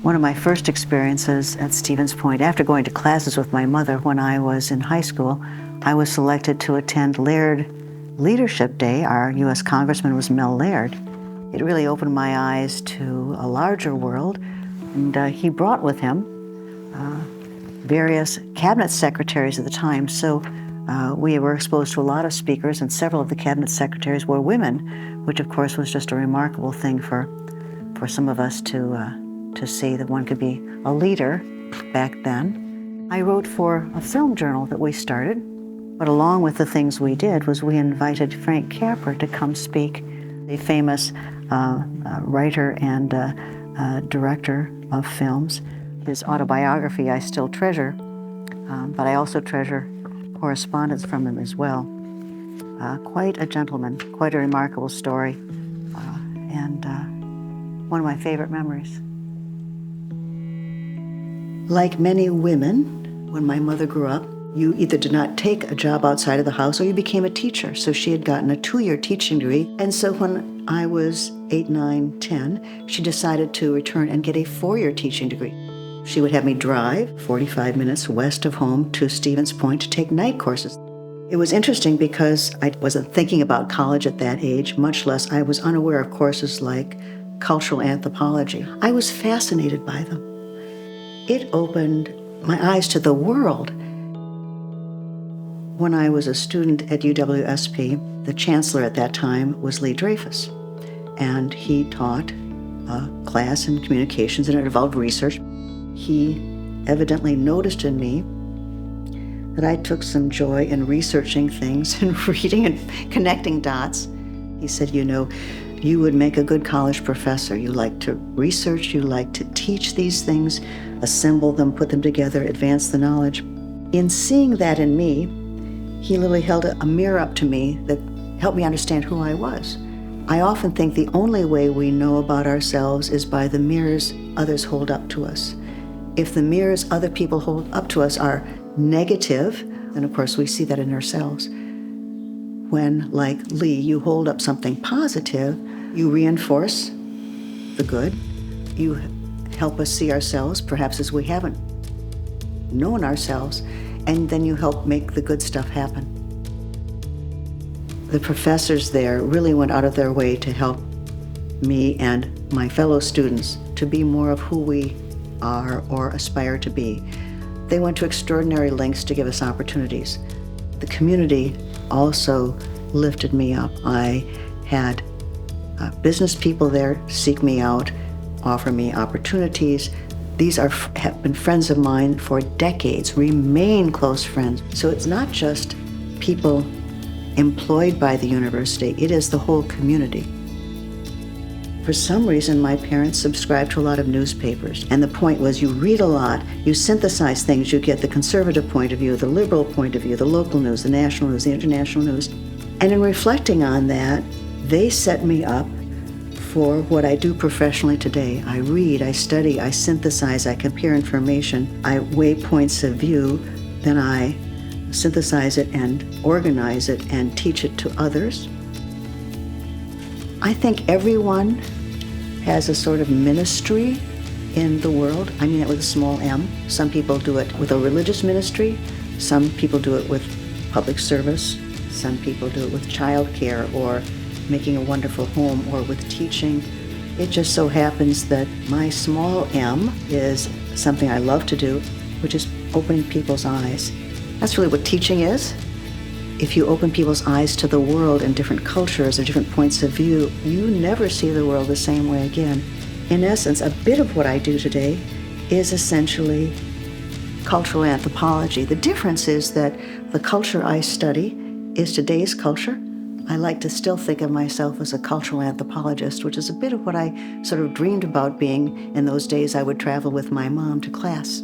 One of my first experiences at Stevens Point, after going to classes with my mother when I was in high school, I was selected to attend Laird Leadership Day. Our U.S. Congressman was Mel Laird. It really opened my eyes to a larger world, and he brought with him various cabinet secretaries at the time. So we were exposed to a lot of speakers, and several of the cabinet secretaries were women, which of course was just a remarkable thing for some of us to see that one could be a leader back then. I wrote for a film journal that we started, but along with the things we did was we invited Frank Capra to come speak, a famous writer and director of films. His autobiography I still treasure, but I also treasure correspondence from him as well. Quite a gentleman, quite a remarkable story, and one of my favorite memories. Like many women, when my mother grew up, you either did not take a job outside of the house or you became a teacher. So she had gotten a 2-year teaching degree. And so when I was 8, 9, 10, she decided to return and get a 4-year teaching degree. She would have me drive 45 minutes west of home to Stevens Point to take night courses. It was interesting because I wasn't thinking about college at that age, much less I was unaware of courses like cultural anthropology. I was fascinated by them. It opened my eyes to the world. When I was a student at UWSP, the chancellor at that time was Lee Dreyfus, and he taught a class in communications, and it involved research. He evidently noticed in me that I took some joy in researching things and reading and connecting dots. He said, you would make a good college professor. You like to research, you like to teach these things, assemble them, put them together, advance the knowledge. In seeing that in me, he literally held a mirror up to me that helped me understand who I was. I often think the only way we know about ourselves is by the mirrors others hold up to us. If the mirrors other people hold up to us are negative, then of course we see that in ourselves. When, like Lee, you hold up something positive, you reinforce the good. You help us see ourselves, perhaps as we haven't known ourselves, and then you help make the good stuff happen. The professors there really went out of their way to help me and my fellow students to be more of who we are or aspire to be. They went to extraordinary lengths to give us opportunities. The community also lifted me up. I had business people there seek me out, offer me opportunities. These have been friends of mine for decades, remain close friends. So it's not just people employed by the university, it is the whole community. For some reason, my parents subscribed to a lot of newspapers, and the point was you read a lot, you synthesize things, you get the conservative point of view, the liberal point of view, the local news, the national news, the international news. And in reflecting on that, they set me up for what I do professionally today. I read, I study, I synthesize, I compare information, I weigh points of view, then I synthesize it and organize it and teach it to others. I think everyone has a sort of ministry in the world. I mean that with a small m. Some people do it with a religious ministry. Some people do it with public service. Some people do it with childcare or making a wonderful home or with teaching. It just so happens that my small m is something I love to do, which is opening people's eyes. That's really what teaching is. If you open people's eyes to the world and different cultures or different points of view, you never see the world the same way again. In essence, a bit of what I do today is essentially cultural anthropology. The difference is that the culture I study is today's culture. I like to still think of myself as a cultural anthropologist, which is a bit of what I sort of dreamed about being in those days I would travel with my mom to class.